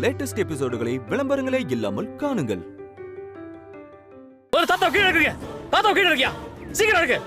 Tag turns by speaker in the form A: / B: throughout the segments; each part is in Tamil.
A: லேட்டஸ்ட் எபிசோடுகளை விளம்பரங்களே இல்லாமல் காணுங்கள்.
B: ஒரு தாத்தா கீழ இருக்கீங்க, தாத்தா கீழ இருக்கியா, சீக்கிரம் இருக்கு.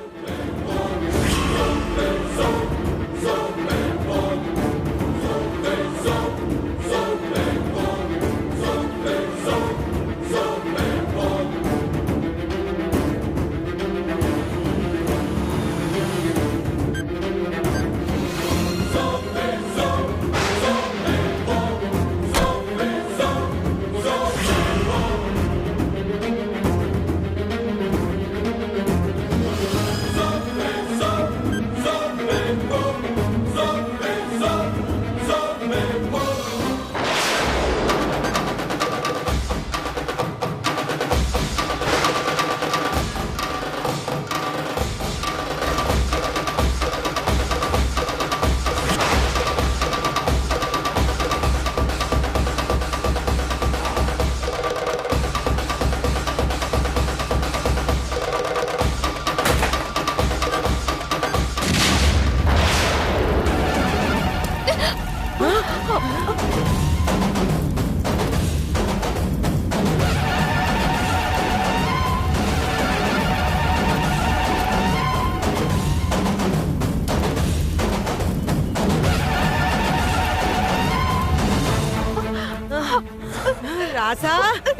C: ராசா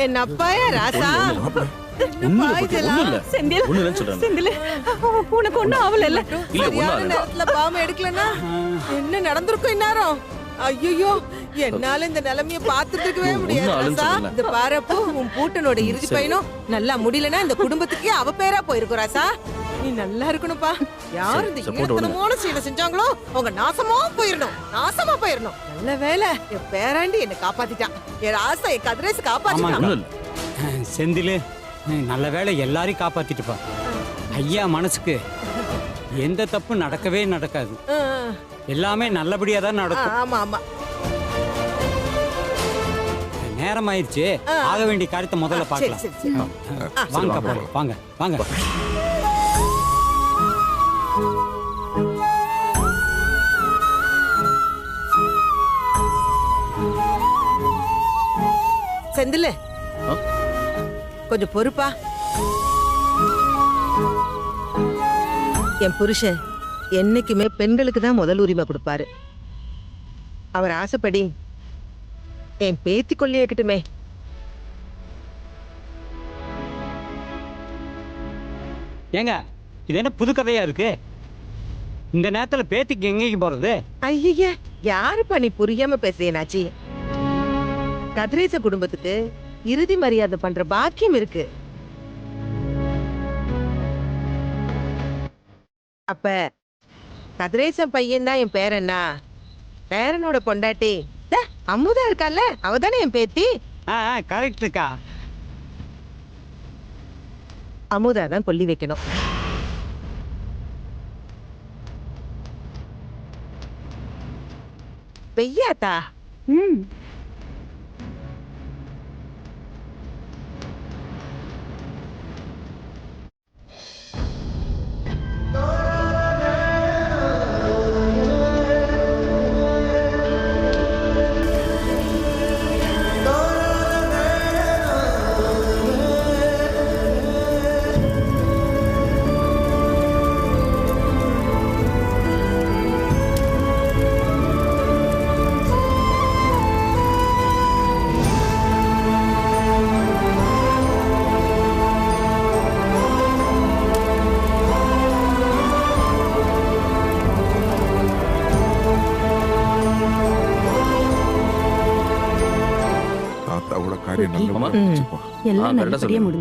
C: என் அப்பாயா ராசா உனக்கு ஒண்ணும் ஆவல இல்ல. சரியான நேரத்துல பாம்பு எடுக்கலன்னா என்ன நடந்திருக்கும் இந்நேரம். ஐயோ என்னால இந்த நிலைமைய பாத்துருக்கவே முடியாது. இந்த பாரப்போ உன் பூட்டனோட இறுதி பயணம் நல்லா முடியலன்னா இந்த குடும்பத்துக்கே அவ பேரா போயிருக்கும் ராசா. நீ நல்லா இருக்கணும்பா. யாரு இந்த இனத்தனமான செயலை செஞ்சாங்களோ அவங்க நாசமா போயிடணும், நாசமா போயிடணும். நல்ல வேலை என் பேராண்டி என்ன காப்பாத்திட்டான். என் ராசா என் கதிரேசு காப்பாத்திட்டான்.
D: செந்திலு நல்ல வேலை எல்லாரையும் காப்பாத்திட்டுப்பா. ஐயா மனசுக்கு எந்த தப்பு நடக்கவே நடக்காது. எல்லாமே நல்லபடியா தான் நடக்கும்.
C: ஆமா ஆமா.
D: நேரம் ஆயிடுச்சு, ஆக வேண்டிய காரியத்தை முதல்ல பார்க்கலாம். வாங்க வாங்க வாங்க.
C: செந்தில் கொஞ்சம் பொறுப்பா. என் புருஷன் என்னைக்குமே பெண்களுக்கு தான் முதல் உரிமை கொடுப்பாரு. அவர் ஆசைப்படி என் பேத்தி கொள்ளி வைக்கட்டுமே.
D: ஏங்க இது என்ன புது கதையா இருக்கு? இந்த நேரத்துல பேத்திக்கு எங்கேயும் போறது?
C: ஐய யாருப்பா நீ புரியாம பேசுறேனாச்சி. கதிரேச குடும்பத்துக்கு இறுதி மரியாதை பண்ற பாக்கியம் இருக்கு. அப்ப கதிரேசன் பையன் தான் என் பேரன்னா, பேரனோட பொண்டாட்டி அம்முதா இருக்கால, அவதானே என் பேத்தி.
D: கரெக்ட் இருக்கா?
C: அமுதா தான் கொல்லி வைக்கணும். பெய்யாத்தா.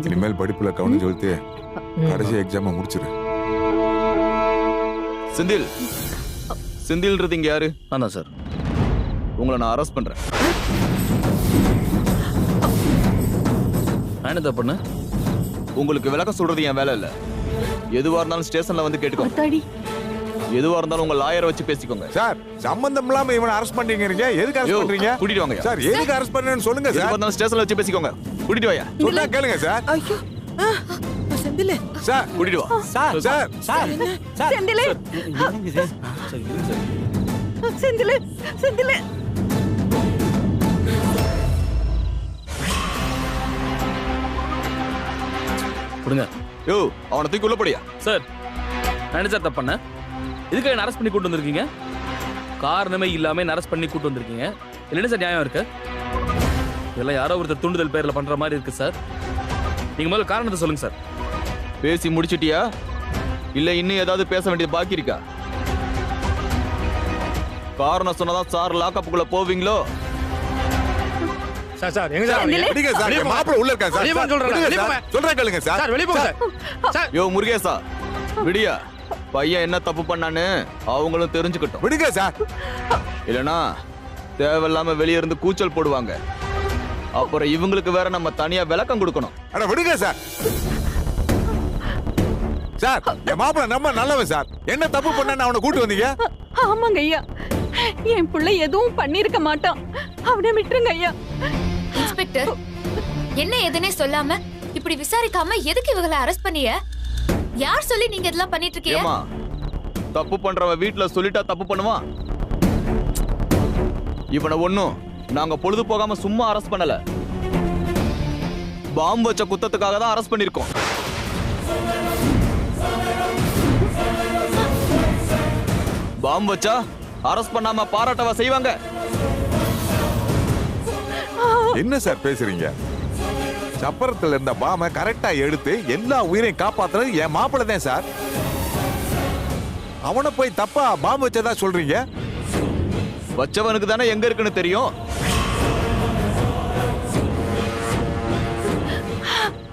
E: இனிமேல் படிப்புல கவனம் செலுத்தி கடைசி எக்ஸாம முடிச்சிரு.
F: செந்தில், செந்தில்ன்றது இங்க யாரு? ஆனா சார், உங்களை நான் அரெஸ்ட் பண்றேன். என்ன பண்ண? உங்களுக்கு விளக்கம் சொல்றது என் வேலை இல்ல. எதுவா இருந்தாலும் ஸ்டேஷன்ல வந்து கேட்டுக்கோங்க. எதுவா இருந்தாலும் உங்க லாயரை வச்சு பேசிக்கோங்க.
E: சார், சம்பந்தம் இல்லாம இவனை அரெஸ்ட் பண்றீங்க. எதுக்கு அரெஸ்ட் பண்றீங்க?
F: கூட்டிட்டு வாங்க
E: சார். எதுக்கு அரெஸ்ட் பண்ணேன்னு சொல்லுங்க சார்.
F: எதுவா இருந்தாலும் ஸ்டேஷன்ல வச்சு பேசிக்கோங்க. கூட்டிட்டு வாயா.
E: சொன்னா கேளுங்க சார்.
C: ஐயோ செந்தில்
E: சார்,
F: கூட்டிட்டு வா.
E: Sir sir
D: sir
C: Senthil Senthil Senthil
B: விடுங்க.
F: யோ அவனை தூக்கி உள்ள போடியா.
B: சார் நான் என்ன சார் தப்பு பண்ணேன்? இதுக்கு என்ன அரெஸ்ட் பண்ணி கூட்டு வந்திருக்கீங்க? காரணமே இல்லாம அரெஸ்ட் பண்ணி கூட்டு வந்திருக்கீங்க. இல்லைன்னா சார் நியாயம் இருக்கு? இதெல்லாம் யாரோ ஒருத்தர் தூண்டுதல் பேர்ல பண்ற மாதிரி இருக்கு சார். நீங்க முதல்ல காரணத்தை சொல்லுங்க சார்.
F: பேசி முடிச்சிட்டியா இல்ல இன்னும் ஏதாவது பேச வேண்டியது பாக்கி இருக்கா? காரணம் சொன்னதான் சார் லாக்கப்புக்குள்ள போவீங்களோ?
B: சார் எங்க சார்
E: விடுங்க சார், என் மாப்பிள்ளை உள்ள இருக்காங்க சார்.
B: வெளிய போங்க சொல்றேன்.
E: விடுங்க
B: வெளிய
E: சார்.
B: போங்க.
E: சொல்றேன் கேளுங்க சார்.
B: சார் வெளிய போங்க சார்.
F: யோ முருகேசா விடியா, பையன் என்ன தப்பு பண்ணான்னு அவங்களும் தெரிஞ்சுக்கிட்டோம்.
E: விடுங்க சார்.
F: இல்லனா தேவையில்லாம வெளிய இருந்து கூச்சல் போடுவாங்க. அப்புறம் இவங்களுக்கு வேற நம்ம தனியா விளக்கம் கொடுக்கணும்.
E: அட விடுங்க சார். சார் என் மாப்பிள்ளை நம்ம நல்லவன் சார். என்ன தப்பு பண்ணான்னு அவனை கூட்டு வந்தீங்க?
G: ஆமாங்க ஐயா, என் புள்ள எதுவும் பண்ணிருக்க மாட்டான். அவனை விட்டுருங்க ஐயா.
H: இன்ஸ்பெக்டர், என்ன எதுனே சொல்லாம இப்படி விசாரிக்காம எதுக்கு இவங்களை அரெஸ்ட் பண்ணிய? யார் சொல்லி நீங்க இதெல்லாம் பண்ணிட்டு இருக்கீங்க?
F: ஏமா தப்பு பண்றவன் வீட்டுல சொல்லிட்டா தப்பு பண்ணுவான்? இவனை ஒண்ணும் நாங்க பொழுது போகாம சும்மா அரெஸ்ட் பண்ணல. பாம்பு வச்ச குத்தத்துக்காக தான் அரெஸ்ட் பண்ணிருக்கோம். பாம்பு வச்சா அரெஸ்ட் பண்ணாம பாராட்டவா செய்வாங்க?
E: என்ன சார் பேசுறீங்க? சப்பரத்துல இருந்த பாம கரெக்டா எடுத்து எல்லா உயிரையும் காப்பாத்துறது என் மாப்பிள்ளை தான் சார். அவனை போய் தப்பா பாம்பு வச்சதா சொல்றீங்க?
F: வச்சவனுக்கு தானே எங்க இருக்குன்னு தெரியும்.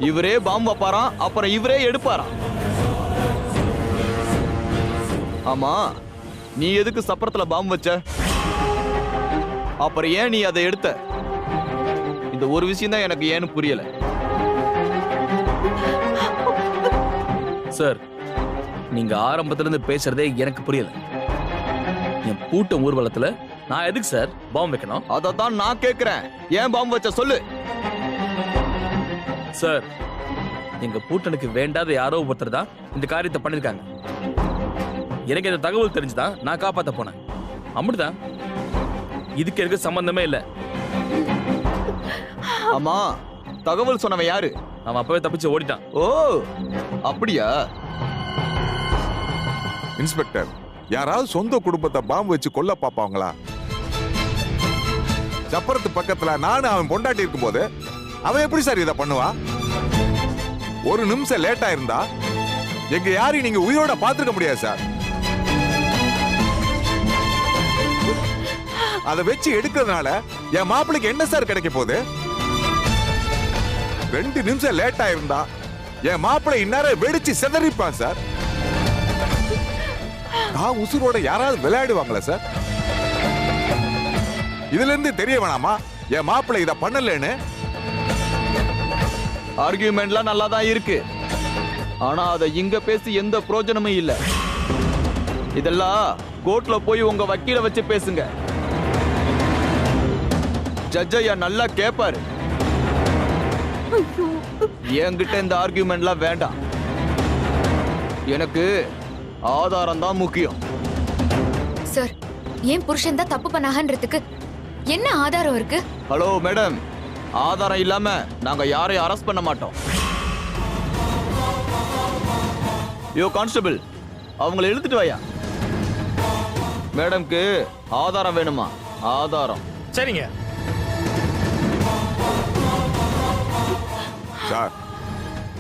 F: இவரே பாம்பு வைப்பாராம், அப்புறம் இவரே எடுப்பாராம். ஆமா, நீ எதுக்கு சப்பரத்துல பாம்பு வச்ச? அப்புறம் ஏன் நீ அதை எடுத்த? இந்த ஒரு விஷயம் தான் எனக்கு ஏன்னு புரியல.
B: சார் நீங்க ஆரம்பத்துல இருந்து பேசுறதே எனக்கு புரியல. என் கூட்டம் ஊர்வலத்துல நான் எதுக்கு சார் பாம்பு வைக்கணும்?
F: அதத்தான் நான் கேக்குறேன். ஏன் பாம்பு வச்ச சொல்லு.
B: சார் எங்க கூட்டனுக்கு வேண்டாத யாரோ ஒருத்தர் தான் இந்த காரியத்தை பண்ணிருக்காங்க. எனக்கு இந்த தகவல் தெரிஞ்சுதான் நான் காப்பாத்த போனேன். அப்படிதான், இதுக்கு எனக்கு சம்பந்தமே இல்ல.
F: ஆமா, தகவல் சொன்னவன் யாரு?
B: அவன் அப்பவே தப்பிச்சு ஓடிட்டான்.
F: ஓ அப்படியா?
E: இன்ஸ்பெக்டர், யாராவது சொந்த குடும்பத்தை பாம்பு வச்சு கொல்ல பாப்பாங்களா? சப்பரத்து பக்கத்துல நானும் அவன் பொண்டாட்டி இருக்கும்போது அவன் எப்படி சார் இதை பண்ணுவான்? ஒரு நிமிஷம் லேட்டா இருந்தா எங்க யாரையும் நீங்க உயிரோட பாத்துக்க முடியாது சார். அதை வச்சு எடுக்கிறதுனால என் மாப்பிளைக்கு என்ன சார் கிடைக்க போகுது? 2 நிமிஷம் லேட்டா இருந்தா என் மாப்பிள்ளை இந்நேரம் வெடிச்சு சிதறிப்பான் சார். நான் உசுரோட யாராவது விளையாடுவாங்களா சார்? இதுல இருந்து தெரிய வேணாமா என் மாப்பிள்ளை இதை பண்ணலன்னு?
F: ஆர்கியூமெண்ட்லாம் நல்லா தான் இருக்கு, ஆனா அதை இங்க பேசி எந்த பிரயோஜனமும் இல்ல. இதெல்லாம் கோர்ட்ல போய் உங்க வக்கீல வச்சு பேசுங்க. ஜட்ஜ் ஐயா நல்லா கேப்பாரு. என்கிட்ட இந்த ஆர்கியூமெண்ட்லாம் வேண்டாம். எனக்கு ஆதாரம் தான் முக்கியம்.
H: சார், ஏன் புருஷன் தான் தப்பு பண்ணாங்கன்றதுக்கு என்ன ஆதாரம் இருக்கு?
F: ஹலோ மேடம், ஆதாரம் இல்லாம நாங்க யாரையும் அரெஸ்ட் பண்ண மாட்டோம். யோ கான்ஸ்டபிள், அவங்களை இழுத்துட்டு வாயா. மேடம்க்கு ஆதாரம் வேணுமா? ஆதாரம்.
B: சரிங்க
E: சார்,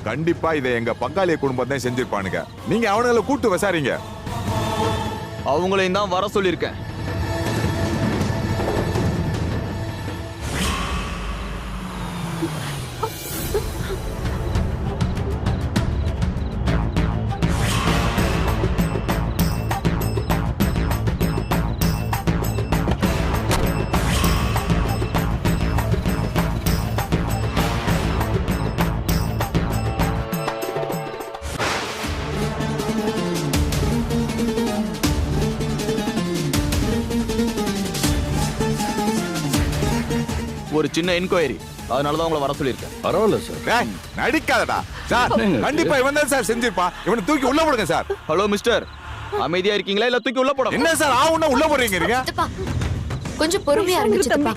E: கண்டிப்பா இதை எங்க பங்காளிய குடும்பம் தான் செஞ்சிருப்பானுங்க. நீங்க அவனுங்களை கூட்டு விசாரிங்க.
F: அவங்களையும் தான் வர சொல்லியிருக்கேன். ஒரு சின்ன என்கொயரி, அதனாலதான் உங்களை வர சொல்லியிருக்கேன்.
B: பரவாயில்ல சார்.
E: டேய், நடிக்காதடா சார். கண்டிப்பா இவன் தான் சார் செஞ்சிருப்பான். இவனை தூக்கி உள்ள போடுங்க சார்.
F: ஹலோ மிஸ்டர், அமைதியா இருக்கீங்களா இல்ல தூக்கி உள்ள போட?
E: என்ன சார் ஆவுன்னா உள்ள போடுறீங்க?
H: சித்தப்பா, கொஞ்சம் பொறுமையா இருங்க சித்தப்பா.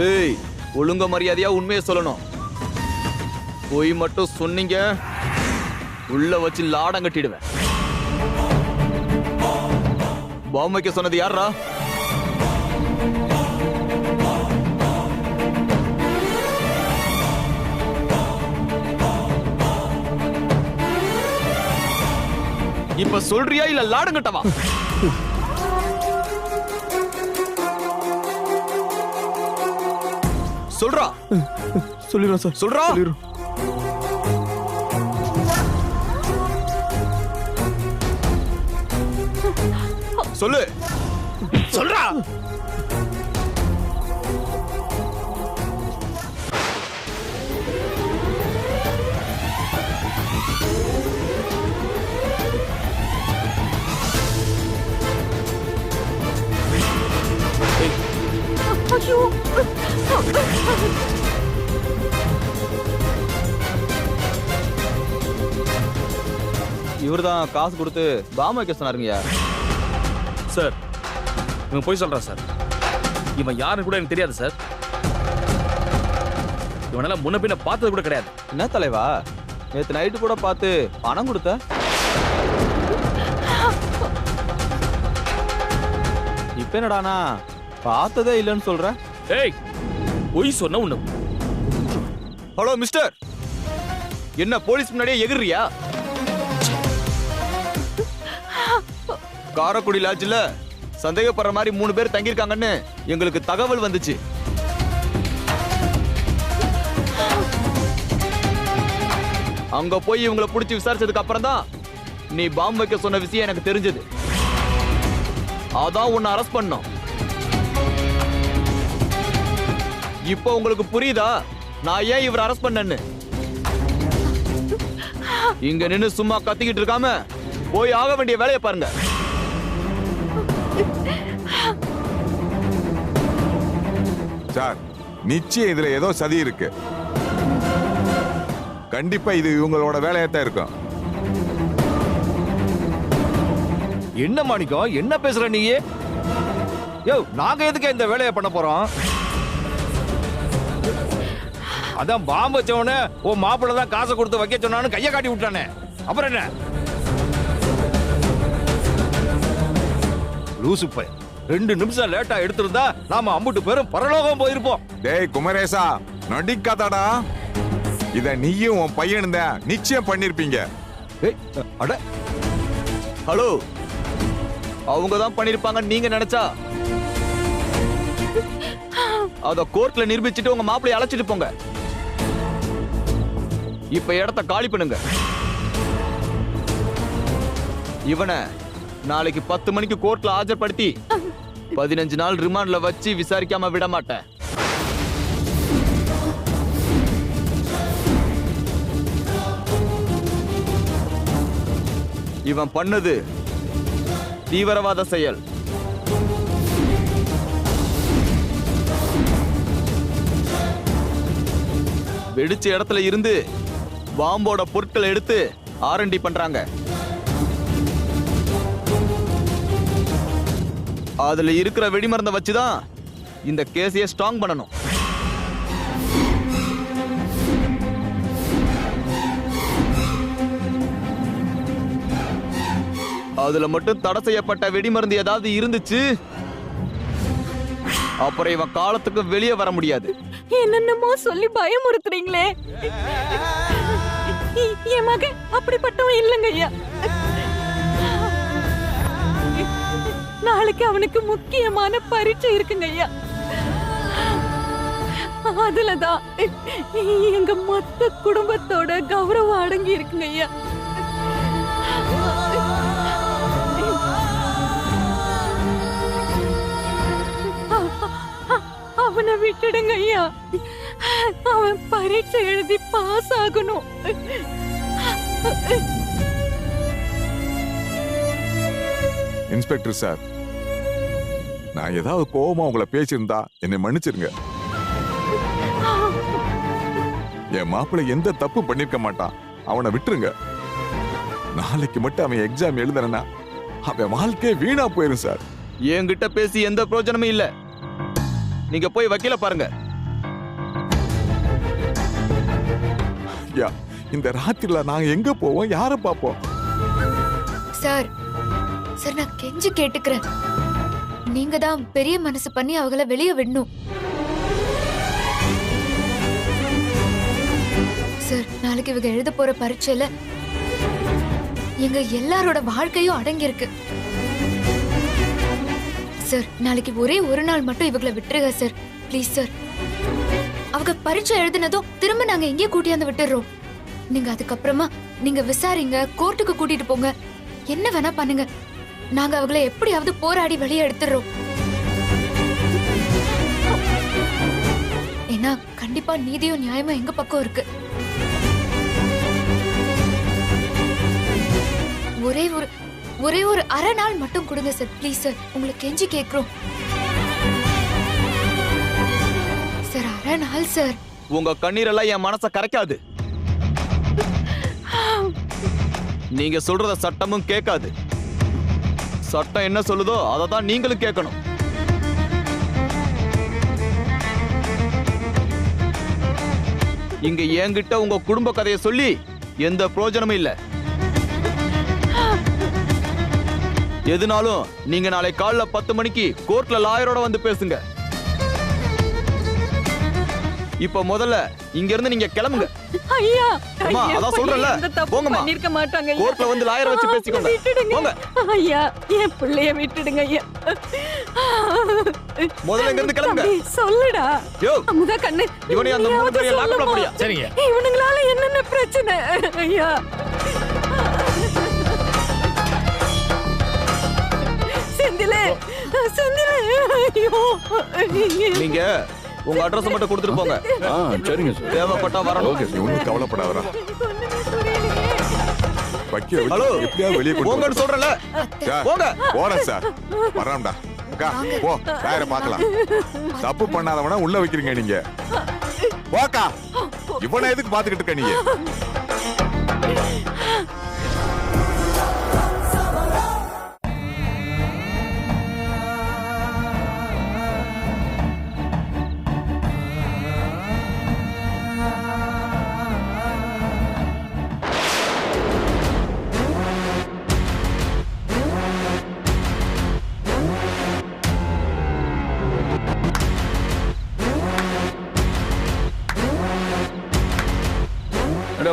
F: ஏய், ஒழுங்க மரியாதையா உண்மையை சொல்லணும். போய் மட்டும் சொன்னீங்க, உள்ள வச்சு லாடம் கட்டிடுவேன். பாம்பு வைக்க சொன்னது யாரா? இப்ப சொல்றியா இல்ல லாடம் கட்டவா? சொல்றா.
I: சொல்லிடுறோம் சார்.
F: சொல்றா. சொல்லு. சொல்றா.
G: ஐயோ
F: இவர்தான் காசு கொடுத்து பாம்பு வைக்க சொன்னாருங்கய்யா.
B: சார் இவன் போய் சொல்றான் சார். இவன் யாருன்னு கூட எனக்கு தெரியாது சார். இவனெல்லாம் முன்ன பின்ன பார்த்தது கூட கிடையாது.
F: என்ன தலைவா, நேத்து நைட்டு கூட பார்த்து பணம் கொடுத்த? இப்ப என்னடானா பார்த்ததே இல்லைன்னு சொல்ற?
B: ஏய், பொய் சொன்ன உன்ன.
F: ஹலோ மிஸ்டர், என்ன போலீஸ் முன்னாடியே எகிறியா? காரக்குடி லாட்ஜ்ல சந்தேகப்படுற மாதிரி 3 பேர் தங்கியிருக்காங்கன்னு எங்களுக்கு தகவல் வந்துச்சு. அங்க போய் இவங்களை பிடிச்சி விசாரிச்சதுக்கு அப்புறம் தான் நீ பாம்பு வைக்க சொன்ன விஷயம் எனக்கு தெரிஞ்சது. அதான் உன்னை அரெஸ்ட் பண்ணோம். இப்போ உங்களுக்கு புரியுதா நான் ஏன் இவரை அரெஸ்ட் பண்ணேன்னு? இங்க நின்னு சும்மா கத்திக்கிட்டு இருக்காம போய் ஆக வேண்டிய வேலையை பாருங்க.
E: சார், நிச்சயம் இதுல ஏதோ சதி இருக்கு. கண்டிப்பா இது இவங்களோட வேலையாத்தான் இருக்கும்.
I: என்ன மாணிக்கம், என்ன பேசுற நீ? யோ, நாங்க எதுக்கு இந்த வேலையை பண்ண போறோம்? அதான் பாம்பு வச்சவனே ஓ மாப்பிள்ள தான் காசை கொடுத்து வைக்க சொன்னான்னு கையை காட்டி விட்டானே, அப்புறம் என்ன? லூசு பையன், 2 நிமிஷம் லேட்டா எடுத்திருந்தா நாம அம்புட்டு பேரும் பரலோகம் போயிருப்போம்.
E: டேய் குமரேசா, நடிக்காதடா. இத நீயும் உன் பையனும் தான் நிச்சயம் பண்ணிருப்பீங்க.
I: ஏய், அட,
F: ஹலோ, அவங்க தான் பண்ணிருப்பாங்க நீங்க நினைச்சா அத கோர்ட்ல நிரூபிச்சுட்டு உங்க மாப்பிள்ளைய அழைச்சிட்டு போங்க. இப்ப இடத்த காலி பண்ணுங்க. இவனை நாளைக்கு 10 மணிக்கு கோர்ட்ல ஆஜர்படுத்தி 15 நாள் ரிமாண்ட்ல வச்சு விசாரிக்காம விட மாட்டேன். இவன் பண்ணது தீவிரவாத செயல். வெடிச்ச இடத்துல இருந்து பாம்போட பொருட்களை எடுத்து R&D பண்றாங்க. அதுல இருக்கிற வெடிமருந்தை வச்சுதான் இந்த கேஸையே ஸ்ட்ராங் பண்ணணும். அதுல மட்டும் தடை செய்யப்பட்ட வெடிமருந்து ஏதாவது இருந்துச்சு, அப்புறம் இவன் காலத்துக்கு வெளியே வர முடியாது.
G: என்னென்னமோ சொல்லி பயமுறுத்துறீங்களே. என் மகன் அப்படிப்பட்டவன் இல்லைங்க ஐயா. நாளைக்கு அவனுக்கு முக்கியமான பரீட்சை இருக்குங்க ஐயா. அதுலதான் எங்க மொத்த குடும்பத்தோட கௌரவம் அடங்கி இருக்குங்க ஐயா. அவனை விட்டுடுங்க ஐயா. அவன் பரீட்சை எழுதி பாஸ் ஆகணும்.
E: இன்ஸ்பெக்டர் சார், நான் ஏதாவது கோவமா உங்களை பேசியிருந்தா என்னை மன்னிச்சிருங்க. என் மாப்பிள்ளை எந்த தப்பு பண்ணிருக்க மாட்டான், அவனை விட்டுருங்க. நாளைக்கு மட்டும் அவன் எக்ஸாம் எழுதுனா அவன் வாழ்க்கையே வீணா போயிரும் சார்.
F: என்கிட்ட பேசி எந்த பிரயோஜனமும் இல்ல. நீங்க போய் வக்கீல பாருங்க.
E: ஐயா இந்த ராத்திரில நாங்க எங்க போவோம், யாரை பார்ப்போம்?
H: சார் சார் நான் கெஞ்சி கேட்டுக்கிறேன். நீங்க தான் பெரிய மனசு பண்ணி அவங்கள வெளியே விடணும். சார் நாளைக்கு இவங்க எழுத போற பரீட்சையில எங்க எல்லாரோட வாழ்க்கையும் அடங்கி இருக்கு. சார் நாளைக்கு ஒரே ஒரு நாள் மட்டும் இவங்களை விட்டுருங்க சார், ப்ளீஸ் சார். அவங்க பரீட்சை எழுதினதும் திரும்ப நாங்க எங்கேயே கூட்டியாந்து விட்டுறோம். நீங்க அதுக்கப்புறமா நீங்க விசாரிங்க, கோர்ட்டுக்கு கூட்டிட்டு போங்க, என்ன வேணா பண்ணுங்க. நாங்க அவங்கள எப்படியாவது போராடி வெளியே எடுத்துறோம். ஏன்னா கண்டிப்பா நீதியும் நியாயமும் எங்க பக்கம் இருக்கு. ஒரே ஒரு அரை நாள் மட்டும் கொடுங்க சார், ப்ளீஸ் சார். உங்களுக்கு கெஞ்சி கேக்குறோம் சார், அரை நாள் சார்.
F: உங்க கண்ணீரெல்லாம் என் மனசை கரைக்காது. நீங்க சொல்றத சட்டமும் கேட்காது. சட்டம் என்ன சொல்லுதோ அதை தான் நீங்களும் கேட்கணும். இங்க என்கிட்ட உங்க குடும்ப கதையை சொல்லி எந்த பிரயோஜனமும் இல்ல. எதுனாலும் நீங்க நாளை காலைல 10 மணிக்கு கோர்ட்ல லாயரோட வந்து பேசுங்க. இப்ப முதல்ல இங்க இருந்து நீங்க கிளம்புங்க.
G: ஐயா
F: அம்மா, அதான் சொல்றேன்ல, போங்கம்மா.
G: பண்ணிருக்க மாட்டாங்க.
F: கோர்ட்ல வந்து லாயரை வச்சு பேசிக்கோங்க. போங்க
G: ஐயா, என் பிள்ளைய விட்டுடுங்க ஐயா.
F: முதல்ல இங்க இருந்து கிளம்புங்க.
G: சொல்லுடா.
F: யோ
G: அமுதா கண்ணு,
F: இவனை அந்த மூணு பேரையும் லாக் பண்ண முடியா?
B: சரிங்க.
G: இவனுங்களால என்னென்ன பிரச்சனை ஐயா? செந்திலே, செந்திலே, ஐயோ.
F: நீங்க உங்க அட்ரஸ் மட்டும் கொடுத்துட்டு போங்க.
I: சரிங்க சார்.
F: தேவைப்பட்டா வரணும்.
E: நீ ஒன்றும் கவலைப்படாதடா.
F: ஹலோ,
E: எப்படியாவது வெளியே கொண்டு
F: போங்கன்னு சொல்றல. போங்க.
E: போறேன் சார், வர்றேன்டா. அக்கா போ, லாயரை பார்க்கலாம். தப்பு பண்ணாதவனா உள்ள வைக்கிறீங்க நீங்க. போக்கா, இவனை எதுக்கு பாத்துக்கிட்டு இருக்க நீங்க?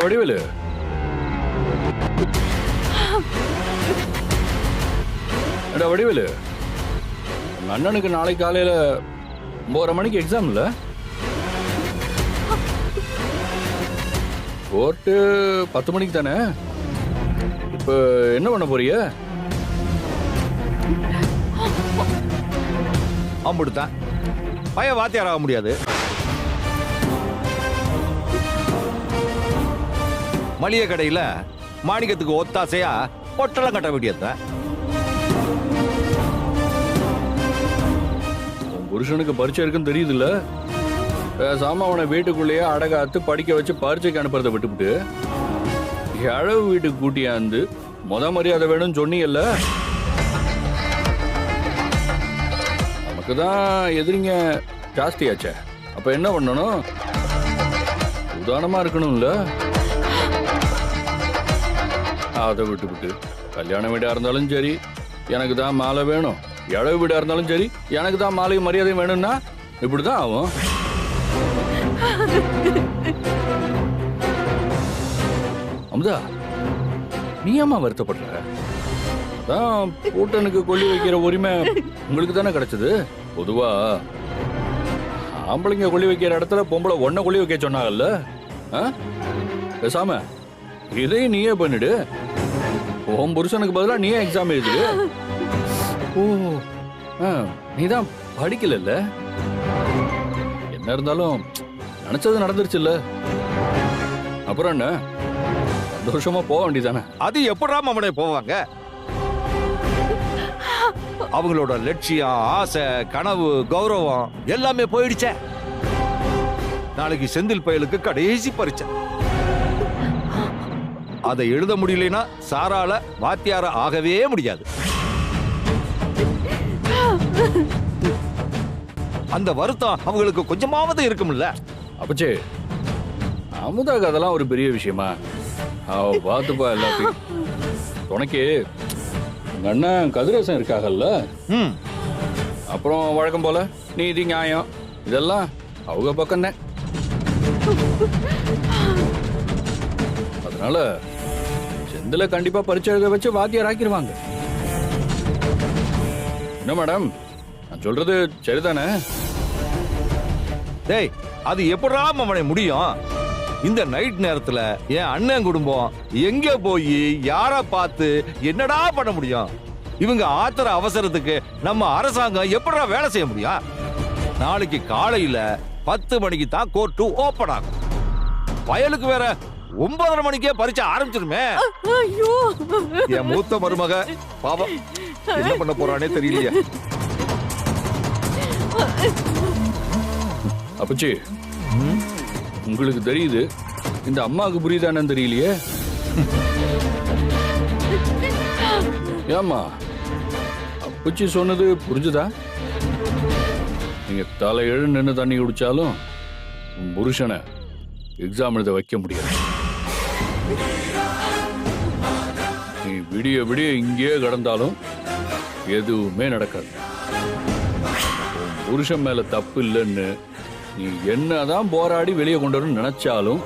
I: வடிவேலு, வடிவேலு, உங்க அண்ணனுக்கு நாளை காலையில 9:30 மணிக்கு எக்ஸாம் இல்ல? கோர்ட்டு 10 மணிக்கு தானே? இப்ப என்ன பண்ண போறீங்க?
J: அம்புடுத்தான் பையன் வாத்தியார் ஆக முடியாது. மளிகை கடையில மாணிக்கத்துக்கு ஒத்தாசையா பொட்டெல்லாம் கட்ட வேண்டியது.
I: புருஷனுக்கு பரீட்சை இருக்குன்னு தெரியுது இல்ல? பேசாம அவனை வீட்டுக்குள்ளேயே அடகாத்து படிக்க வச்சு பரீட்சைக்கு அனுப்புறதை விட்டுவிட்டு அளவு வீட்டுக்கு கூட்டியாந்து மரியாதை வேணும்னு சொன்னீங்கல்ல? நமக்கு தான் எதிரிங்க ஜாஸ்தியாச்சே. அப்ப என்ன பண்ணணும்? உதாரணமா இருக்கணும்ல? அதை விட்டுவிட்டு கல்யாண வீடா இருந்தாலும் சரி எனக்கு தான் மாலை வேணும், இளவு வீடா இருந்தாலும் சரி எனக்கு தான் மாலையும் மரியாதையும் வேணும்னா இப்படிதான் ஆகும். அமுதா, நீ ஏம்மா வருத்தப்படுற? அதான் பூட்டனுக்கு கொல்லி வைக்கிற உரிமை உங்களுக்கு தானே கிடைச்சது. பொதுவா ஆம்பளைங்க கொல்லி வைக்கிற இடத்துல பொம்பளை ஒன்ன கொல்லி வைக்க சொன்னாங்கல்ல? பேசாம இதையும் நீயே பண்ணிடு. உன் புருஷனுக்கு பதிலா நீயே எக்ஸாம் எழுது. ஓ, நீதான் படிக்கல. என்ன இருந்தாலும் நினைச்சது நடந்துருச்சு இல்ல? அப்புறம் என்ன, சந்தோஷமா போக வேண்டியதானே?
J: அது எப்படாம அவனே போவாங்க? அவங்களோட லட்சியம், ஆசை, கனவு, கௌரவம் எல்லாமே போயிடுச்சே. நாளைக்கு செந்தில் பயலுக்கு கடைசி பரீட்சை. அதை எழுத முடியலனா சாரால வாத்தியார ஆகவே முடியாது. அந்த வருத்தம் அவங்களுக்கு கொஞ்சமாவது இருக்கும்ல?
I: அப்பச்சே, அமுதாக்கு அதெல்லாம் ஒரு பெரிய விஷயமா? அவ பார்த்துப்பா எல்லாத்தையும். துணைக்கு உங்க அண்ணன் கதிரேசன் இருக்காங்கல்ல,
J: ம்
I: அப்புறம் வழக்கம் போல நீதி நியாயம் இதெல்லாம் அவங்க பக்கம்தான். அதனால செந்தில கண்டிப்பா பரீட்சை எழுத வச்சு வாத்தியார் ஆக்கிடுவாங்க. என்ன மேடம், நான் சொல்றது சரிதானே?
J: டேய், அது எப்படா அவனை முடியும்? இந்த நைட் நேரத்துல என் அண்ணன் குடும்பம் எங்க போய் யார பார்த்து என்னடா பண்ண முடியும்? இவங்க ஆத்திர அவசரத்துக்கு நம்ம அரசாங்கம் எப்படா வேலை செய்ய முடியும்? நாளைக்கு காலையில 10 மணிக்கு தான் கோர்ட்டு ஓபன் ஆகும். வயலுக்கு வேற 9:30 மணிக்கே பரீட்சை ஆரம்பிச்சிருமே.
C: ஐயோ,
J: என் மூத்த மருமக பாவம் என்ன பண்ண போறானே தெரியலையே.
I: அப்பச்சி, உங்களுக்கு தெரியுது, இந்த அம்மாவுக்கு புரியுதானு தெரியலையே. ஏமா அப்பச்சி சொன்னது புரிஞ்சுதா? நீங்க தலையெழு நின்று தண்ணி குடிச்சாலும் உன் புருஷனை எக்ஸாம் எழுத வைக்க முடியாது. நீ விடிய விடிய இங்கேயே கிடந்தாலும் எதுவுமே நடக்காது. உன் புருஷன் மேல தப்பு இல்லைன்னு நீ என்னதான் போராடி வெளியே கொண்டு வரணும்னு நினைச்சாலும்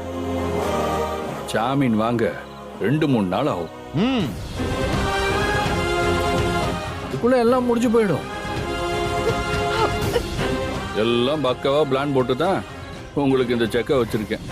I: ஜாமீன் வாங்க 2-3 நாள் ஆகும். அதுக்குள்ள எல்லாம் முடிஞ்சு போயிடும். எல்லாம் பக்காவா பிளான் போட்டு தான் உங்களுக்கு இந்த செக்கை வச்சிருக்கேன்.